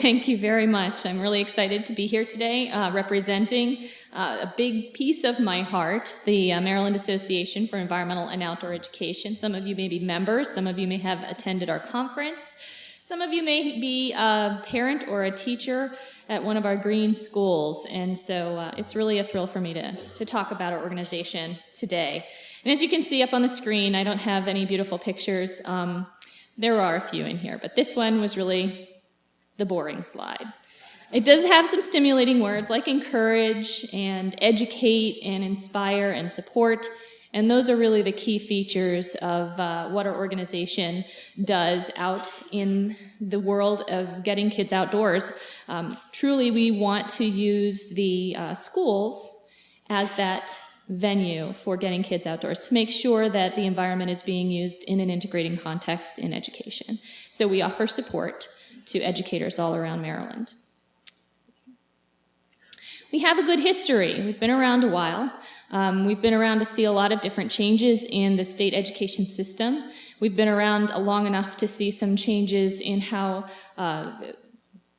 Thank you very much. I'm really excited to be here today representing a big piece of my heart, the Maryland Association for Environmental and Outdoor Education. Some of you may be members, some of you may have attended our conference, some of you may be a parent or a teacher at one of our green schools, and so it's really a thrill for me to talk about our organization today. And as you can see up on the screen, I don't have any beautiful pictures. There are a few in here, but this one was really the boring slide. It does have some stimulating words like encourage and educate and inspire and support, and those are really the key features of what our organization does out in the world of getting kids outdoors. Truly, we want to use the schools as that venue for getting kids outdoors to make sure that the environment is being used in an integrating context in education. So we offer support to educators all around Maryland. We have a good history. We've been around a while. We've been around to see a lot of different changes in the state education system. We've been around long enough to see some changes in how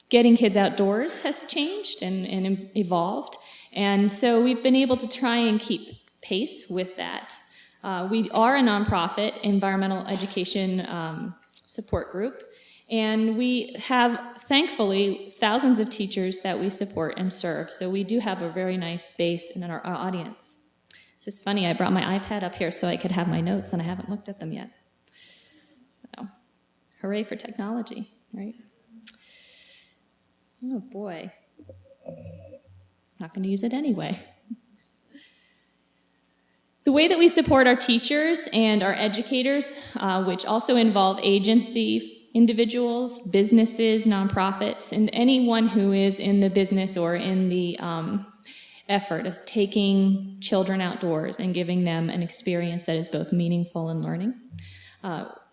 getting kids outdoors has changed and evolved. And so we've been able to try and keep pace with that. We are a nonprofit environmental education support group, and we have, thankfully, thousands of teachers that we support and serve. So we do have a very nice base in our audience. This is funny, I brought my iPad up here so I could have my notes, and I haven't looked at them yet. So, hooray for technology, right? Oh boy. Not going to use it anyway. The way that we support our teachers and our educators, which also involve agency, individuals, businesses, nonprofits, and anyone who is in the business or in the effort of taking children outdoors and giving them an experience that is both meaningful and learning.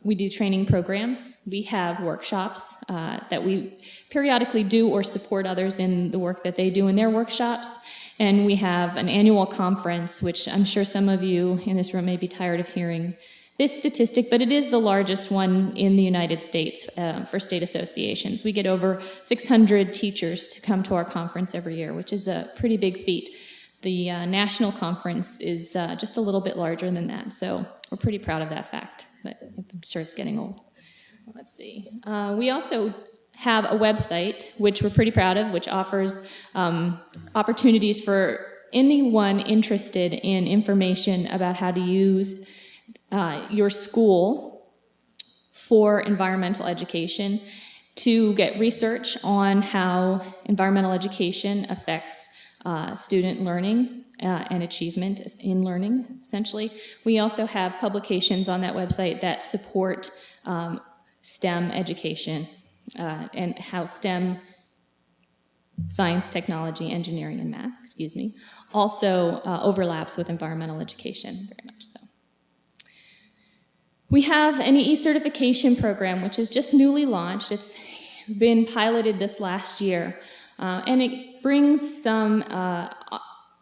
We do training programs. We have workshops that we periodically do or support others in the work that they do in their workshops. And we have an annual conference, which I'm sure some of you in this room may be tired of hearing this statistic, but it is the largest one in the United States for state associations. We get over 600 teachers to come to our conference every year, which is a pretty big feat. The national conference is just a little bit larger than that, so we're pretty proud of that fact, but I'm sure it's getting old. Let's see. We also have a website, which we're pretty proud of, which offers opportunities for anyone interested in information about how to use your school for environmental education to get research on how environmental education affects student learning and achievement in learning, essentially. We also have publications on that website that support STEM education and how STEM, science, technology, engineering, and math, also overlaps with environmental education, very much so. We have an e-certification program, which is just newly launched. It's been piloted this last year, and it brings some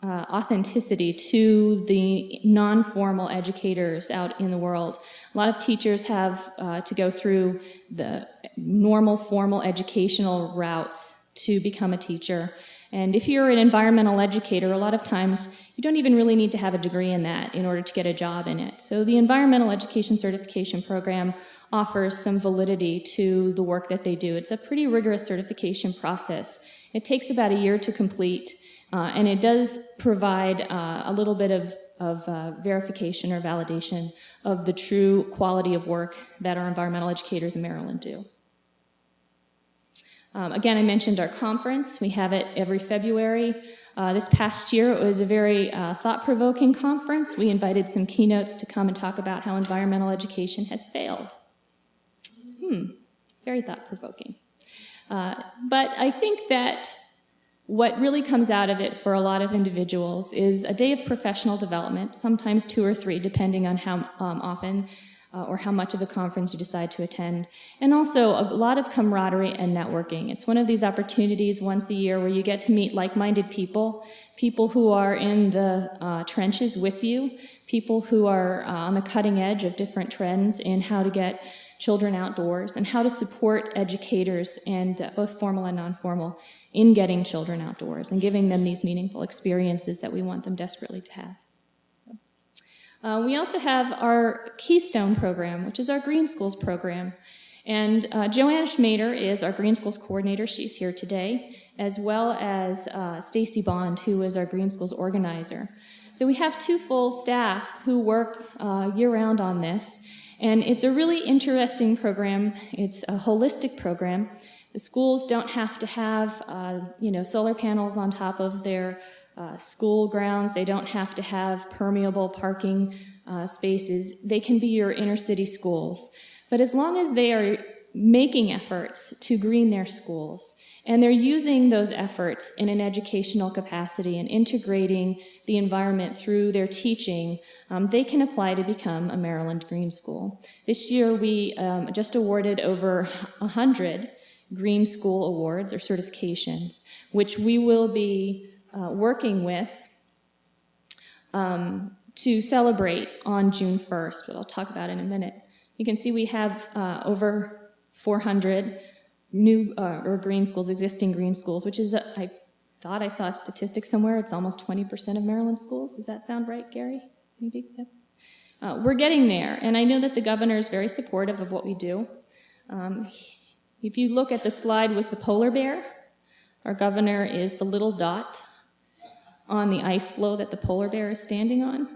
authenticity to the non-formal educators out in the world. A lot of teachers have to go through the normal formal educational routes to become a teacher. And if you're an environmental educator, a lot of times you don't even really need to have a degree in that in order to get a job in it. So the Environmental Education Certification Program offers some validity to the work that they do. It's a pretty rigorous certification process. It takes about a year to complete, and it does provide a little bit of verification or validation of the true quality of work that our environmental educators in Maryland do. Again, I mentioned our conference. We have it every February. This past year, it was a very thought-provoking conference. We invited some keynotes to come and talk about how environmental education has failed. Very thought-provoking. But I think that what really comes out of it for a lot of individuals is a day of professional development, sometimes 2 or 3, depending on how often or how much of the conference you decide to attend, and also a lot of camaraderie and networking. It's one of these opportunities once a year where you get to meet like-minded people, people who are in the trenches with you, people who are on the cutting edge of different trends in how to get children outdoors and how to support educators, and both formal and non-formal, in getting children outdoors and giving them these meaningful experiences that we want them desperately to have. We also have our Keystone program, which is our Green Schools program. And Joanna Schmader is our Green Schools coordinator. She's here today, as well as Stacy Bond, who is our Green Schools organizer. So we have 2 full staff who work year-round on this. And it's a really interesting program. It's a holistic program. The schools don't have to have solar panels on top of their school grounds. They don't have to have permeable parking spaces. They can be your inner city schools. But as long as they are making efforts to green their schools, and they're using those efforts in an educational capacity and integrating the environment through their teaching, they can apply to become a Maryland Green School. This year we just awarded over 100 Green School Awards or certifications, which we will be working with to celebrate on June 1st, what I'll talk about in a minute. You can see we have over 400 new or green schools, existing green schools, which is, I thought I saw a statistic somewhere, it's almost 20% of Maryland schools. Does that sound right, Gary? Maybe? Yep. We're getting there, and I know that the governor is very supportive of what we do. If you look at the slide with the polar bear, our governor is the little dot on the ice floe that the polar bear is standing on.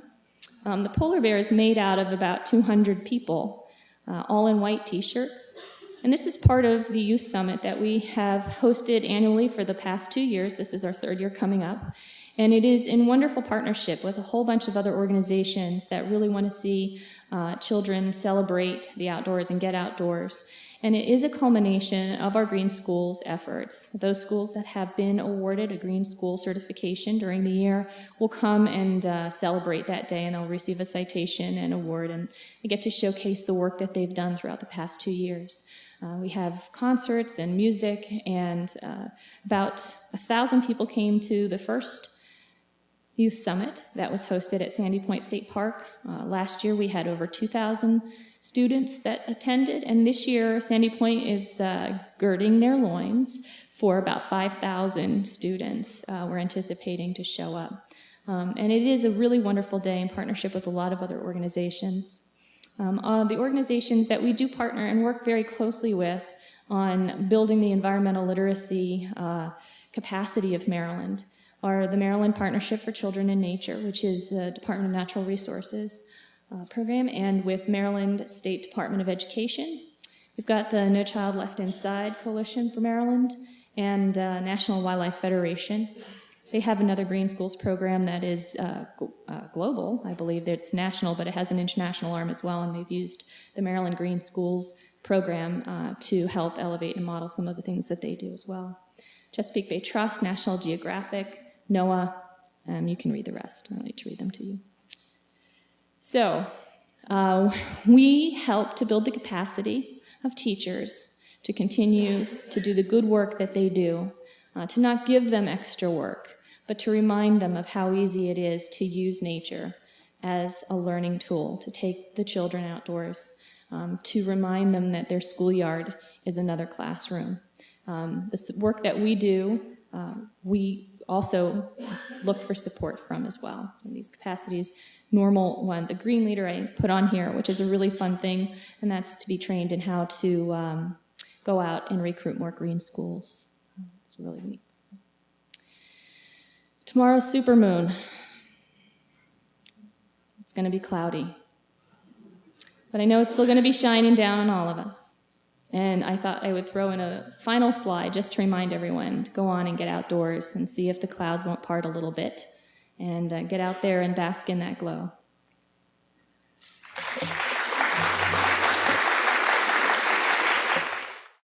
The polar bear is made out of about 200 people, all in white t-shirts. And this is part of the Youth Summit that we have hosted annually for the past 2 years. This is our 3rd year coming up. And it is in wonderful partnership with a whole bunch of other organizations that really want to see children celebrate the outdoors and get outdoors. And it is a culmination of our Green Schools efforts. Those schools that have been awarded a Green School certification during the year will come and celebrate that day, and they'll receive a citation and award, and they get to showcase the work that they've done throughout the past 2 years. We have concerts and music, and about 1,000 people came to the first Youth Summit that was hosted at Sandy Point State Park. Last year we had over 2,000 students that attended, and this year Sandy Point is girding their loins for about 5,000 students we're anticipating to show up. And it is a really wonderful day in partnership with a lot of other organizations. The organizations that we do partner and work very closely with on building the environmental literacy capacity of Maryland are the Maryland Partnership for Children in Nature, which is the Department of Natural Resources program, and with Maryland State Department of Education. We've got the No Child Left Inside Coalition for Maryland and National Wildlife Federation. They have another Green Schools program that is global. I believe that it's national, but it has an international arm as well, and they've used the Maryland Green Schools program to help elevate and model some of the things that they do as well. Chesapeake Bay Trust, National Geographic, NOAA, you can read the rest. I don't need to read them to you. So, we help to build the capacity of teachers to continue to do the good work that they do, to not give them extra work, but to remind them of how easy it is to use nature as a learning tool, to take the children outdoors, to remind them that their schoolyard is another classroom. The work that we do, we also look for support from as well in these capacities. Normal ones, a green leader I put on here, which is a really fun thing, and that's to be trained in how to go out and recruit more green schools. It's really neat. Tomorrow's supermoon. It's going to be cloudy, but I know it's still going to be shining down on all of us. And I thought I would throw in a final slide just to remind everyone to go on and get outdoors and see if the clouds won't part a little bit, and get out there and bask in that glow.